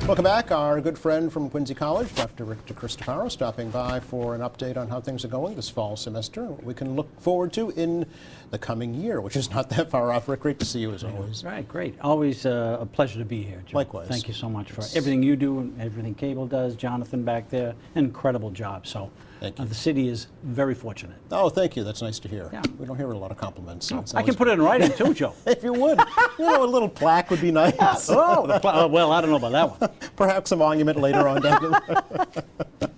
Welcome back. Our good friend from Quincy College, Dr. Rick DeCristofaro, stopping by for an update on how things are going this fall semester and what we can look forward to in the coming year, which is not that far off. Rick, great to see you as always. Right, great. Always a pleasure to be here, Joe. Likewise. Thank you so much for everything you do and everything Cable does. Jonathan back there, incredible job. So Thank you. the city is very fortunate. Oh, thank you. That's nice to hear. Yeah. We don't hear a lot of compliments. So it's I always can put it in writing too, Joe. if you would. A little plaque would be nice. Oh, well, I don't know about that one. Perhaps a monument later on down the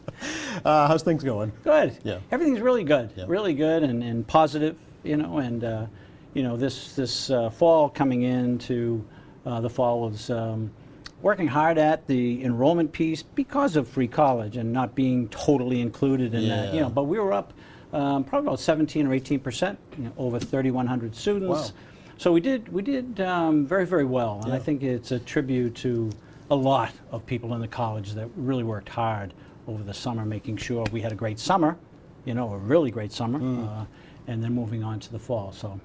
how's things going? Good. Yeah. Everything's really good. Yeah. Really good and positive, and this fall coming into the fall was working hard at the enrollment piece because of free college and not being totally included in that, but we were up probably about 17 or 18%, over 3,100 students. Wow. So we did very, very well, and I think it's a tribute to a lot of people in the college that really worked hard over the summer, making sure we had a great summer, a really great summer, and then moving on to the fall. So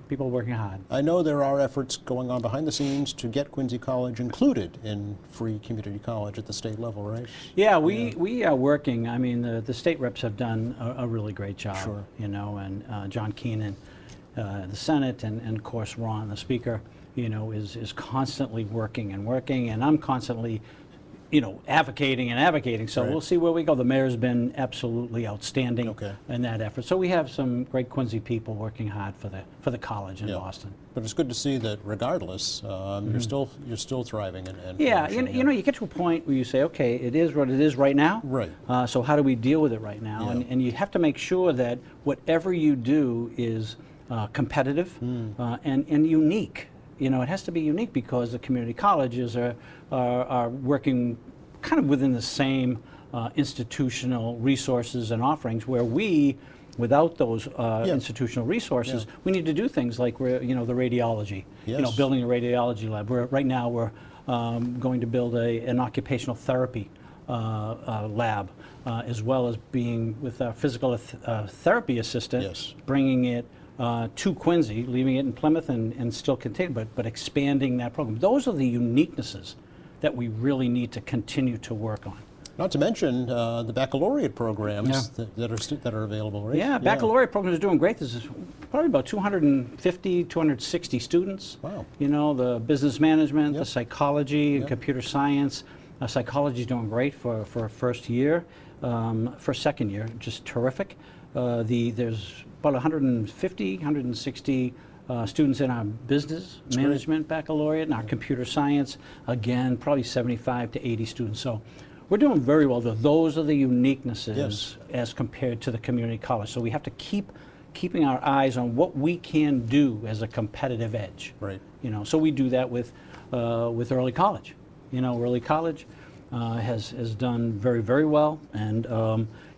people working hard. I know there are efforts going on behind the scenes to get Quincy College included in free community college at the state level, right? Yeah, we are working. I mean, the state reps have done a really great job, Sure. and John Keenan, the Senate, and of course Ron, the Speaker, is constantly working, and I'm constantly, advocating. So Right. we'll see where we go. The mayor's been absolutely outstanding in that effort. So we have some great Quincy people working hard for the college in Boston. But it's good to see that regardless, you're still thriving and Yeah, flourishing, you get to a point where you say, okay, it is what it is right now. Right. So how do we deal with it right now? Yeah. And you have to make sure that whatever you do is competitive and unique. It has to be unique because the community colleges are working kind of within the same institutional resources and offerings, where we, without those institutional resources, we need to do things like the radiology. Yes. Building a radiology lab. Right now we're going to build an occupational therapy lab, as well as being with our physical therapy assistant, Yes. bringing it to Quincy, leaving it in Plymouth and still continue, but expanding that program. Those are the uniquenesses that we really need to continue to work on. Not to mention the baccalaureate programs that are available, right? Yeah, baccalaureate program is doing great. This is probably about 250, 260 students. Wow. The business management, the Yep. psychology, and computer science. Psychology is doing great for a first year. For second year, just terrific. There's about 150, 160 students in our business management baccalaureate, and our computer science, again, probably 75 to 80 students. So we're doing very well. Those are the uniquenesses as compared to the community college. So we have to keeping our eyes on what we can do as a competitive edge. Right. So we do that with early college. Early college has done very, very well, and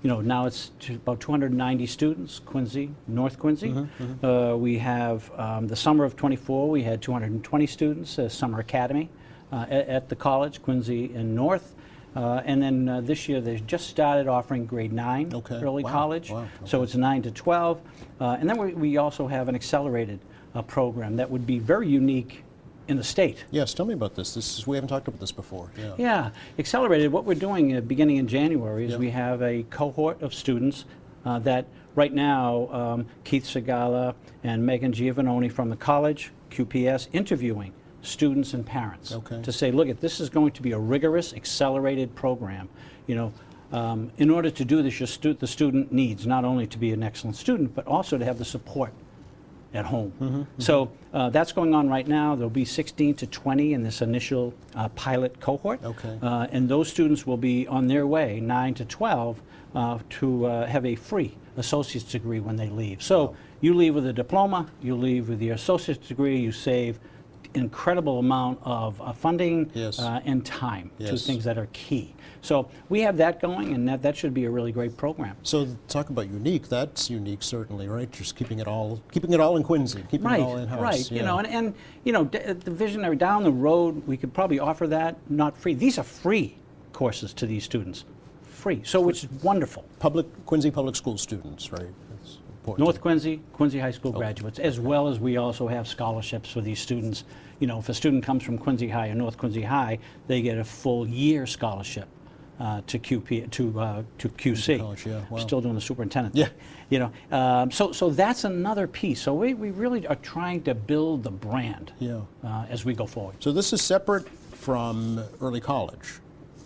now it's about 290 students, Quincy, North Quincy. We have the summer of '24, we had 220 students, Summer Academy at the college, Quincy and North. And then this year they just started offering grade 9 early college. Wow. So it's 9 to 12. And then we also have an accelerated program that would be very unique in the state. Yes, tell me about this. We haven't talked about this before. Yeah, accelerated. What we're doing beginning in January is we have a cohort of students that right now Keith Segala and Megan Giovanoni from the college, QPS, interviewing students and parents to say, look, this is going to be a rigorous, accelerated program. In order to do this, the student needs not only to be an excellent student, but also to have the support at home. So that's going on right now. There'll be 16 to 20 in this initial pilot cohort. And those students will be on their way, 9 to 12, to have a free associate's degree when they leave. So you leave with a diploma, you leave with your associate's degree, you save incredible amount of funding and time, two things that are key. So we have that going, and that should be a really great program. So talk about unique. That's unique, certainly, right? Just keeping it all in Quincy, keeping it all in house. Right. And the visionary down the road, we could probably offer that not free. These are free courses to these students, free. So it's wonderful. Quincy public school students, right? important. North Quincy, Quincy High School graduates, as well as we also have scholarships for these students. You know, if a student comes from Quincy High or North Quincy High, they get a full year scholarship to QC. College, yeah, wow. Still doing the superintendent. Yeah. You know, so that's another piece. So we really are trying to build the brand Yeah. as we go forward. So this is separate from early college.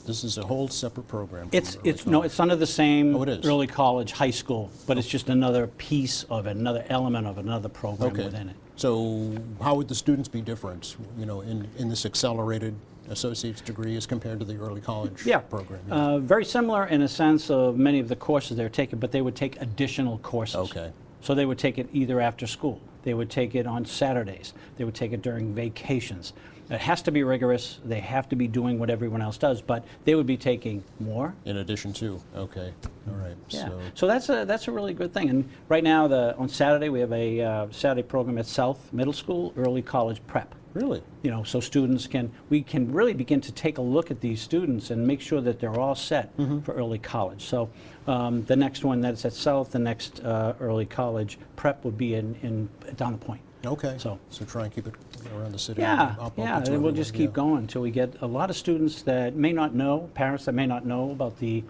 This is a whole separate program. from It's early no, college. it's under the same Oh, it is. early college, high school, but it's just another piece of it, another element of another program Okay. within it. So how would the students be different, you know, in this accelerated associate's degree as compared to the early college Yeah, program? very similar in a sense of many of the courses they're taking, but they would take additional courses. Okay. So they would take it either after school, they would take it on Saturdays, they would take it during vacations. It has to be rigorous, they have to be doing what everyone else does, but they would be taking more. In addition to, okay, all right. Yeah, So, that's a really good thing. And right now, on Saturday, we have a Saturday program at South Middle School, early college prep. really? You know, so we can really begin to take a look at these students and make sure that they're all set for early college. So the next one that's at South, the next early college prep would be down the point. Okay. So- try and keep it around the city. Yeah, up yeah, to and we'll everyone, just keep yeah. going until we get a lot of students that may not know, parents that may not know about the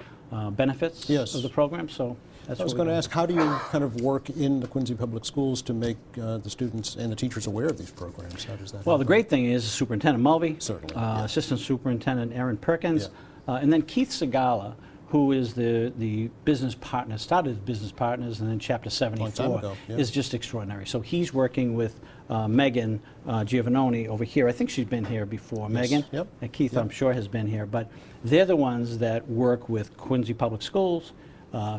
benefits Yes. of the program, so that's I was what going to we're ask, how do you kind of work in the Quincy Public Schools to make the students and the teachers aware of these programs? How does that Well, the happen? great thing is Superintendent Mulvey, Certainly, yeah. Assistant Superintendent Aaron Perkins, and then Keith Segala, who is the business partner, started as business partners and then Chapter 74, ago, yeah. is just extraordinary. So he's working with Megan Giovannoni over here. I think she's been here before. Megan? Yep. And Keith, Yep. I'm sure, has been here. But they're the ones that work with Quincy Public Schools,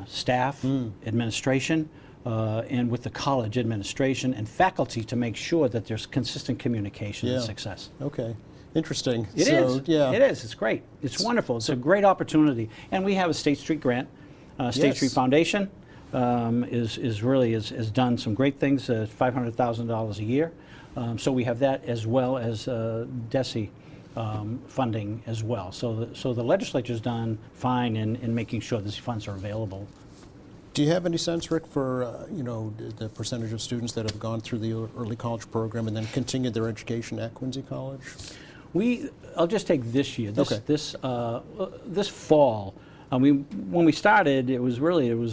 staff, Hmm. administration, and with the college administration and faculty to make sure that there's consistent communication and Yeah. success. Okay, interesting. It so, is. Yeah. It is. It's great. It's wonderful. It's a great opportunity. And we have a State Street grant. State Yes. Street Foundation has done some great things, $500,000 a year. So we have that as well as DESE funding as well. So the legislature's done fine in making sure these funds are available. Do you have any sense, Rick, for you know, the percentage of students that have gone through the early college program and then continued their education at Quincy College? I'll just take this year, Okay. this fall. When we started, it was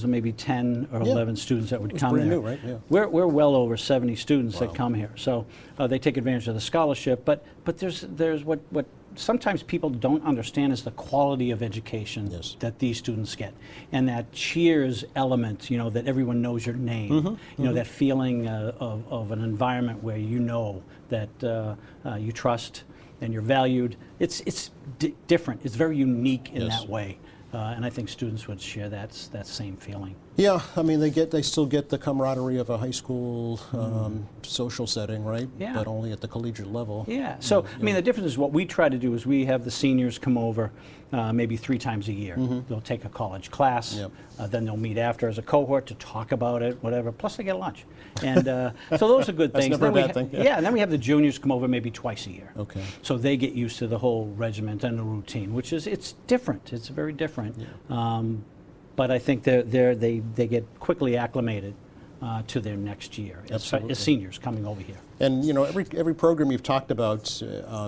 maybe 10 or Yeah. 11 students that would was come brand there. new, right? Yeah. We're well over 70 students Wow. that come here, so they take advantage of the scholarship. But there's what sometimes people don't understand is the quality of education Yes. that these students get, and that cheers element. You know, that everyone knows your name. Mm-hmm, You know, that feeling of an environment where you know that you trust and you're valued. It's different. It's very unique in Yes. that way. And I think students would share that same feeling. Yeah, I mean, they still get the camaraderie of a high school social setting, right? Yeah. But only at the collegiate level. Yeah. So, I mean, the difference is what we try to do is we have the seniors come over maybe 3 times a year. They'll take a college class. Yep. Then they'll meet after as a cohort to talk about it, whatever. Plus, they get lunch. And so those are good That's things. never a Then we bad thing, yeah. Yeah, and then we have the juniors come over maybe twice a year. Okay. So they get used to the whole regiment and the routine, which it's different. It's very different. But I think they get quickly acclimated to their next year Absolutely. as seniors coming over here. And you know, every program you've talked about,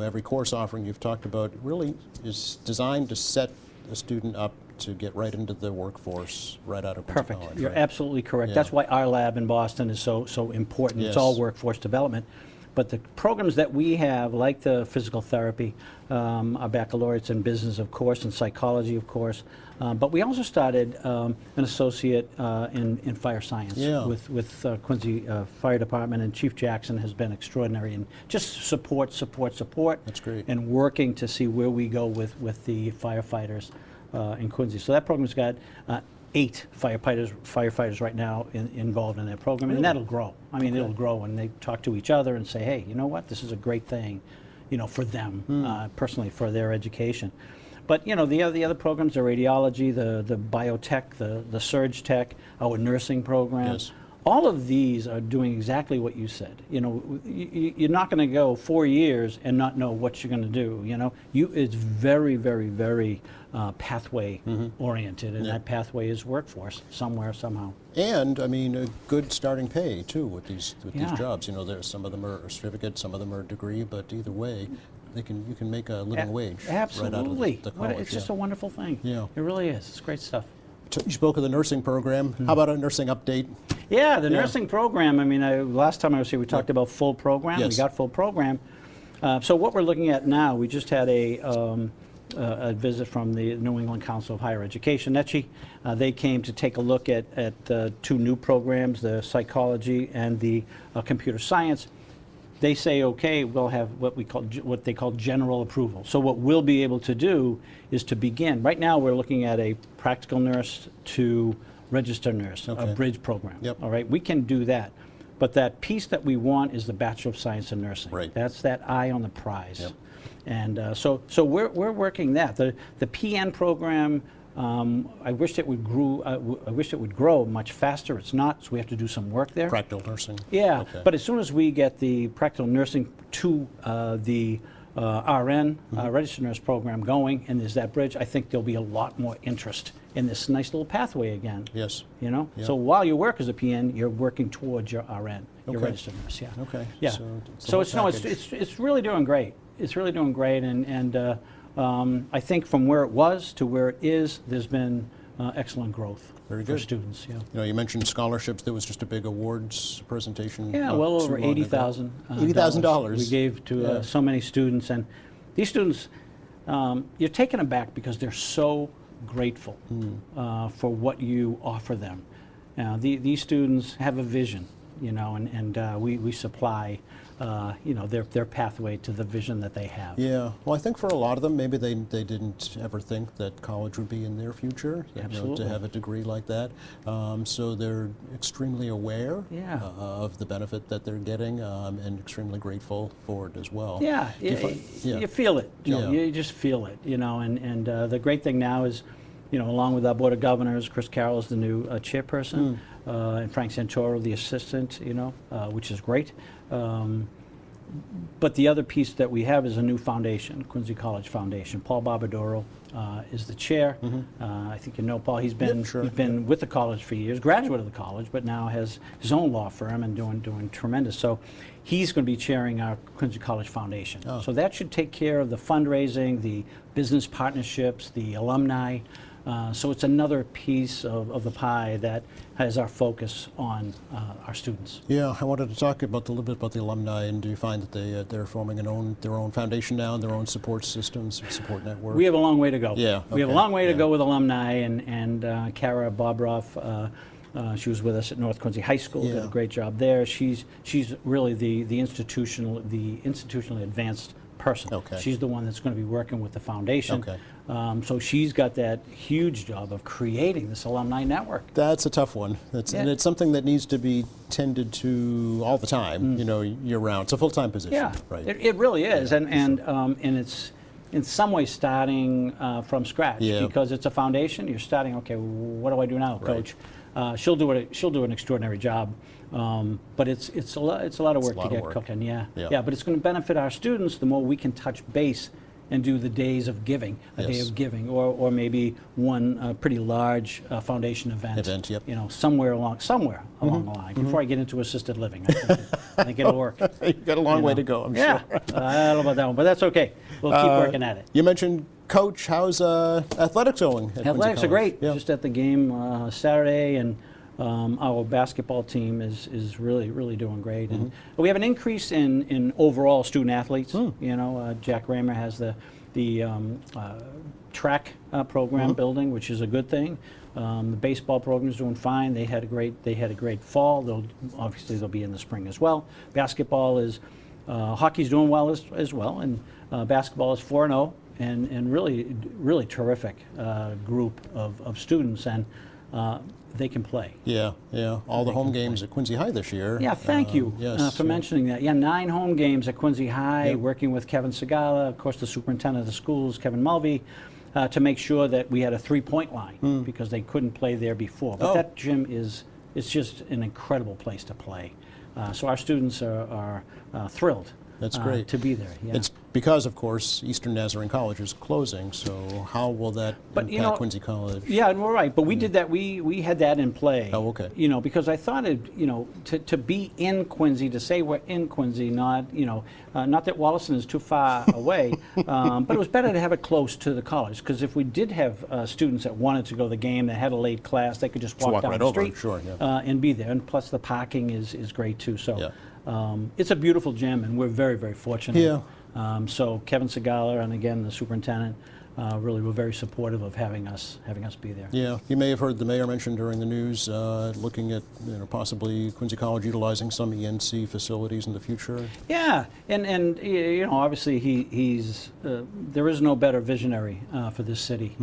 every course offering you've talked about, really is designed to set a student up to get right into the workforce right out of Quincy Perfect. College, You're right? absolutely correct. Yeah. That's why our lab in Boston is so important. It's all Yes. workforce development. But the programs that we have, like the physical therapy, our baccalaureates in business, of course, and psychology, of course. But we also started an associate in fire science Yeah. with Quincy Fire Department, and Chief Jackson has been extraordinary and just support. That's great. And working to see where we go with the firefighters in Quincy. So that program's got 8 firefighters right now involved in that program, and that'll grow. I mean, it'll grow, and they talk to each other and say, hey, you know what, this is a great thing, you know, for them, personally, for their education. But, you know, the other programs, the radiology, the biotech, the surge tech, our nursing program, Yes. all of these are doing exactly what you said. You know, you're not going to go 4 years and not know what you're going to do. You know, it's very, very, very pathway oriented, and that pathway is workforce somewhere, somehow. And I mean, a good starting pay too with these Yeah. jobs. You know, there's some of them are a certificate, some of them are a degree, but either way, you can make a living wage Absolutely. right out of the college. It's just a wonderful thing. Yeah. It really is. It's great stuff. You spoke of the nursing program. How about a nursing update? Yeah, the nursing program, I mean, last time I was here, we talked about full program. Yes. We got full program. So what we're looking at now, we just had a visit from the New England Council of Higher Education, NECHI. They came to take a look at two new programs, the psychology and the computer science. They say, okay, we'll have what they call general approval. So what we'll be able to do is to begin. Right now, we're looking at a practical nurse to registered nurse, a Okay. bridge program. Yep. All right, we can do that. But that piece that we want is the Bachelor of Science in Nursing. Right. That's that eye on the prize. Yep. And so we're working that. The PN program, I wish it would grow much faster. It's not, so we have to do some work there. Practical nursing. Yeah, Okay. but as soon as we get the practical nursing to the RN, registered nurse program going, and there's that bridge, I think there'll be a lot more interest in this nice little pathway again. Yes. You know, Yeah. so while you work as a PN, you're working towards your RN, your Okay. registered nurse. Yeah. Okay. Yeah. So it's the So whole it's no, package. it's really doing great. It's really doing great, and I think from where it was to where it is, there's been excellent growth Very for good. students. Yeah. You know, you mentioned scholarships. There was just a big awards presentation. Yeah, not well too over long ago. $80,000. $80,000. We gave to Yeah. so many students, and these students, you're taken aback because they're so grateful for what you offer them. Now, these students have a vision, you know, and we supply, you know, their pathway to the vision that they have. Yeah. Well, I think for a lot of them, maybe they didn't ever think that college would be in their future. You know, Absolutely. to have a degree like that. So they're extremely aware Yeah. of the benefit that they're getting and extremely grateful for it as well. Yeah, Do you fi- yeah. you feel it, Joe. Yeah. You just feel it, you know. And the great thing now is, you know, along with our Board of Governors, Chris Carroll is the new chairperson, and Frank Santoro, the assistant, you know, which is great. But the other piece that we have is a new foundation, Quincy College Foundation. Paul Barbadoro is the chair. I think you know Paul. He's been sure. he's been with the college for years, graduate of the college, but now has his own law firm and doing tremendous. So he's going to be chairing our Quincy College Foundation. Oh. So that should take care of the fundraising, the business partnerships, the alumni. So it's another piece of the pie that has our focus on our students. Yeah, I wanted to talk about a little bit about the alumni. And do you find that they're forming their own foundation now, and their own support systems, support network? We have a long way to go. Yeah, We have a okay, long way to yeah. go with alumni, and Kara Bobroff, she was with us at North Quincy High School, did Yeah. a great job there. She's really the institutionally advanced person. Okay. She's the one that's going to be working with the foundation. Okay. So she's got that huge job of creating this alumni network. That's a tough one. And Yeah. it's something that needs to be tended to all the time, you know, year round. It's a full-time position, Yeah, right? it really is, and it's in some ways starting from scratch Yeah. because it's a foundation. You're starting. Okay, what do I do now, Coach? She'll do an extraordinary job, but it's a lot of work lot to of get work. cooking. Yeah, Yeah. yeah, but it's going to benefit our students the more we can touch base and do the days of giving, a day Yes. of giving, or maybe one pretty large foundation event. Yep. You know, somewhere along the line. Before I get into assisted living, I think it'll work. You've got a long way to go, I'm Yeah, sure. I don't know about that one, but that's okay. We'll keep working at it. You mentioned Coach. How's athletics going? At Quincy Athletics are College? great. Yeah. Just at the game Saturday, and our basketball team is really doing great. And we have an increase in overall student athletes. You know, Jack Raymer has the track program building, which is a good thing. The baseball program is doing fine. They had a great fall. They'll be in the spring as well. Basketball is hockey's doing well as well, and basketball is 4-0, and really terrific group of students, and they can play. Yeah. All the home games at Quincy High this year. Yeah, thank you Yes. for mentioning that. Yeah, 9 home games at Quincy High, Yep. working with Kevin Segala, of course, the superintendent of the schools, Kevin Mulvey, to make sure that we had a 3-point line because they couldn't play there before. But Oh. that gym is It's just an incredible place to play. So our students are thrilled. That's great. To be there. Yeah. It's because, of course, Eastern Nazarene College is closing, so how will that impact Quincy College? Yeah, and we're right. But we did that. We had that in play. Oh, okay. Because I thought to be in Quincy, to say we're in Quincy, not not that Wollaston is too far away, but it was better to have it close to the college, because if we did have students that wanted to go to the game, that had a late class, they could just walk down right the over, street, sure, yeah. and be there. And plus, the parking is great too. So. Yeah. It's a beautiful gym, and we're very, very fortunate. Yeah. So Kevin Segala and again the superintendent really were very supportive of having us be there. Yeah, you may have heard the mayor mention during the news looking at possibly Quincy College utilizing some ENC facilities in the future. Yeah, and obviously he's there is no better visionary for this city.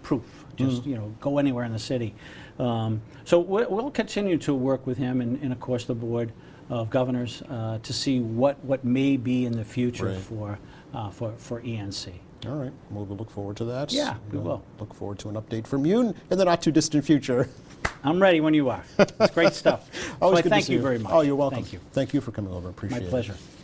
Proof. Just go anywhere in the city. So we'll continue to work with him and of course the board of governors to see what may be in the future for ENC. All right, we'll look forward to that. Yeah, we will. Look forward to an update from you in the not too distant future. I'm ready when you are. It's great stuff. So Always I good to thank see you very much. Oh, you're welcome. Thank you. Thank you for coming over. Appreciate it. My pleasure.